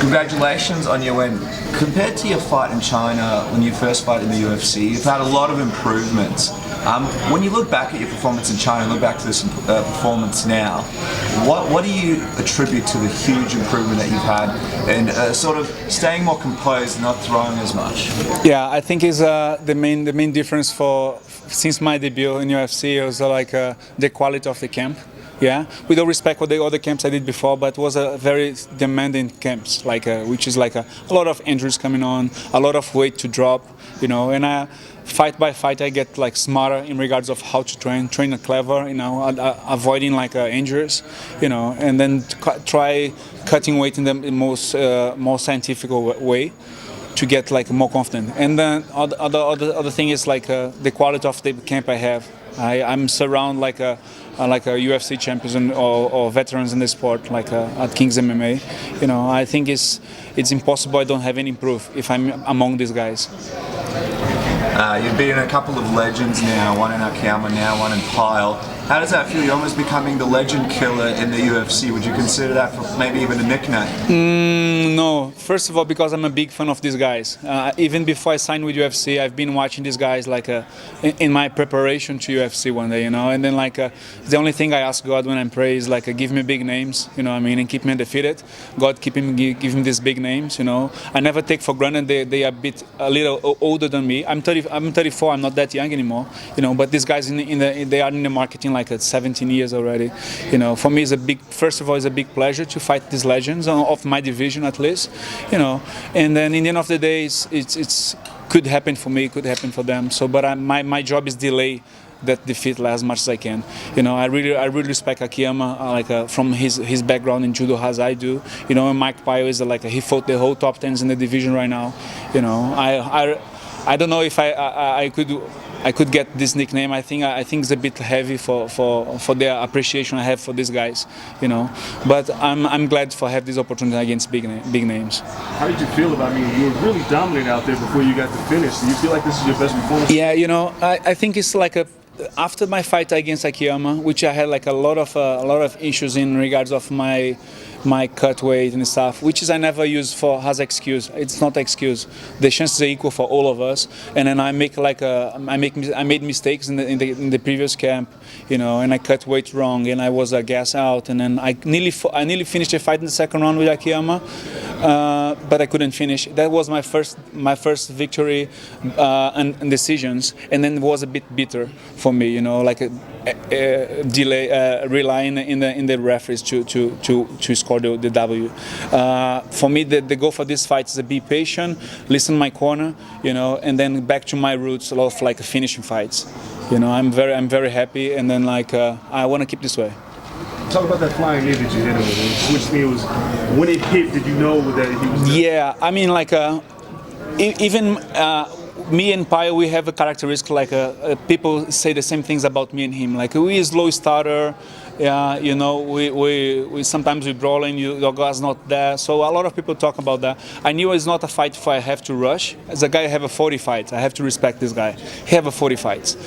Congratulations on your win. Compared to your fight in China when you first fought in the UFC, you've had a lot of improvements. When you look back at your performance in China and look back to this performance now, what do you attribute to the huge improvement that you've had and sort of staying more composed and not throwing as much? Yeah, I think is the main difference since my debut in UFC was the quality of the camp. Yeah, with all respect for the other camps I did before, but it was a very demanding camps, which is a lot of injuries coming on, a lot of weight to drop, and fight by fight I get smarter in regards of how to train clever, avoiding injuries, and then try cutting weight in the most more scientific way to get more confident. And then other thing is the quality of the camp I have. I'm surrounded like a UFC champions or veterans in the sport, at King's MMA. I think it's impossible I don't have any proof if I'm among these guys. You've beaten a couple of legends now, one in Akiyama now, one in Pyle. How does that feel? You're almost becoming the legend killer in the UFC. Would you consider that for maybe even a nickname? No. First of all, because I'm a big fan of these guys. Even before I signed with UFC, I've been watching these guys in my preparation to UFC one day, And then the only thing I ask God when I pray is give me big names, and keep me undefeated. God give me these big names, I never take for granted they are a little older than me. I'm 34. I'm not that young anymore, But these guys they are in the marketing at 17 years already. For me, first of all, it's a big pleasure to fight these legends of my division at least, And then in the end of the day, it's could happen for me, could happen for them. So, but my job is delay that defeat as much as I can. I really respect Akiyama, from his background in judo as I do. And Mike Pyle is he fought the whole top 10s in the division right now. I don't know if I could get this nickname. I think it's a bit heavy for the appreciation I have for these guys, But I'm glad to have this opportunity against big names. How did you feel about me? You were really dominant out there before you got to finish. Do you feel like this is your best performance? Yeah, I think it's after my fight against Akiyama, which I had a lot of issues in regards of my cut weight and stuff, which I never use as excuse. It's not excuse. The chances are equal for all of us. And then I made mistakes in the previous camp, and I cut weight wrong, and I was gas out, and then I nearly finished the fight in the second round with Akiyama, but I couldn't finish. That was my first victory and decisions, and then it was a bit bitter for me, delay, relying in the referees to score the W. For me, the goal for this fight is to be patient, listen my corner, and then back to my roots, a lot of finishing fights. I'm very happy, and then I want to keep this way. Talk about that flying knee that you hit him with. Which knee was when it hit? Did you know that he was? Yeah, I mean even. Me and Pyle, we have a characteristic people say the same things about me and him. We is slow starter, we sometimes we brawl and your guy's not there. So a lot of people talk about that. I knew it's not a fight if I have to rush. As a guy, I have a 40 fights. I have to respect this guy. He have a 40 fights,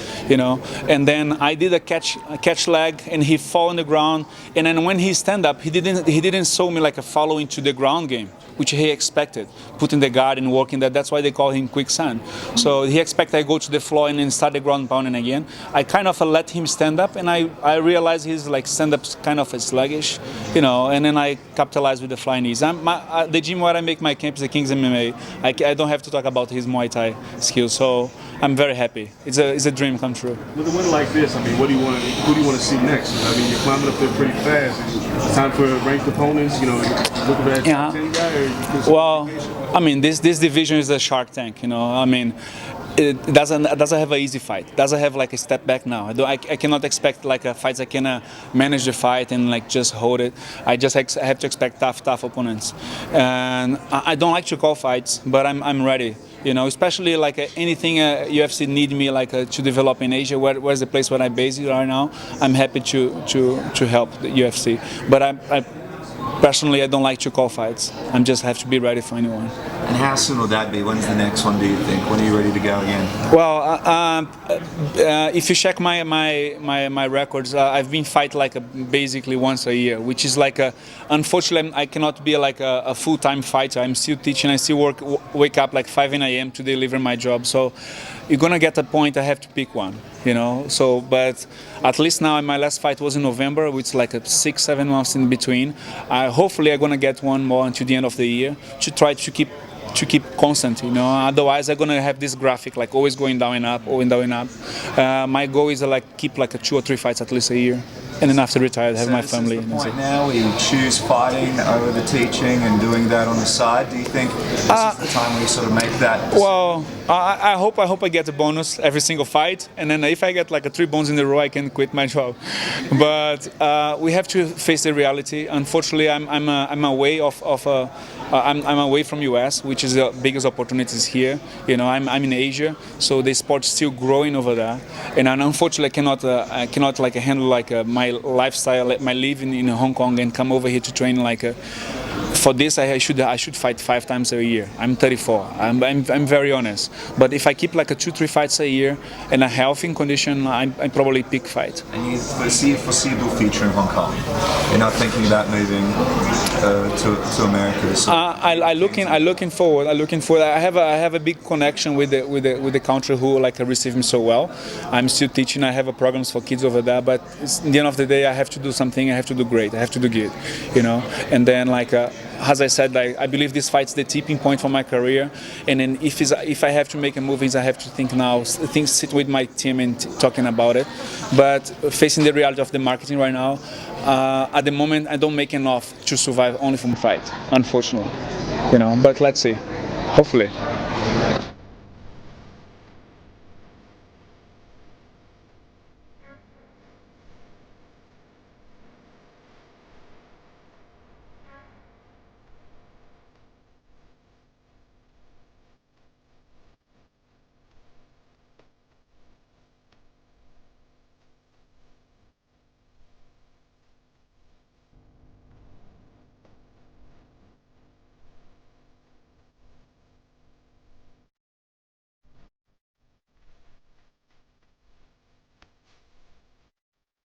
And then I did a catch leg, and he fall on the ground. And then when he stand up, he didn't show me a follow into the ground game, which he expected, putting the guard and working that. That's why they call him quicksand. So he expected I go to the floor and then start the ground pounding again. I kind of let him stand up, and I realized his stand-up's kind of sluggish, and then I capitalized with the flying knees. The gym where I make my camp is the King's MMA. I don't have to talk about his Muay Thai skills, so I'm very happy. It's a dream come true. With a win like this, who do you want to see next? You're climbing up there pretty fast. It's time for ranked opponents, looking at top 10 guy. Well, this division is a Shark Tank, It doesn't have an easy fight. It doesn't have a step back now. I cannot expect fights I can manage the fight and just hold it. I just have to expect tough opponents. And I don't like to call fights, but I'm ready. Especially anything UFC need me to develop in Asia, where's the place where I base it right now. I'm happy to help the UFC. But I personally, I don't like to call fights. I just have to be ready for anyone. And how soon will that be? When's the next one, do you think? When are you ready to go again? Well, if you check my records, I've been fighting like basically once a year, which is like unfortunately I cannot be like a full-time fighter. I'm still teaching. I still wake up like 5 a.m. to deliver my job. So you're gonna get a point. I have to pick one, you know. So, but at least now my last fight was in November, which is like a 6-7 months in between. Hopefully I'm gonna get one more until the end of the year to try to keep constant, you know. Otherwise, I'm gonna have this graphic like always going down and up, going down and up. My goal is like keep like 2 or 3 fights at least a year, and then after retire, have my family. Is the point now where you choose fighting over the teaching and doing that on the side? Do you think this is the time where you sort of make that decision? Well, I hope I get a bonus every single fight, and then if I get like 3 bones in a row, I can quit my job. But we have to face the reality. Unfortunately, I'm away I'm away from US, which is the biggest opportunities here. You know, I'm in Asia, so the sport's still growing over there, and unfortunately I cannot like handle like my lifestyle, my living in Hong Kong, and come over here to train like. For this, I should fight 5 times a year. I'm 34. I'm very honest. But if I keep like 2-3 fights a year in a healthy condition, I probably pick fight. And you see a foreseeable future in Hong Kong. You're not thinking about moving to America. So I looking forward. I have a big connection with the country who like receive me so well. I'm still teaching. I have a programs for kids over there. But at the end of the day, I have to do something. I have to do great. I have to do good. You know. And then like. As I said, like, I believe this fight's the tipping point for my career, and then if I have to make a move, I have to think now, sit with my team and talking about it. But facing the reality of the marketing right now, at the moment, I don't make enough to survive only from fight, unfortunately. You know, but let's see. Hopefully.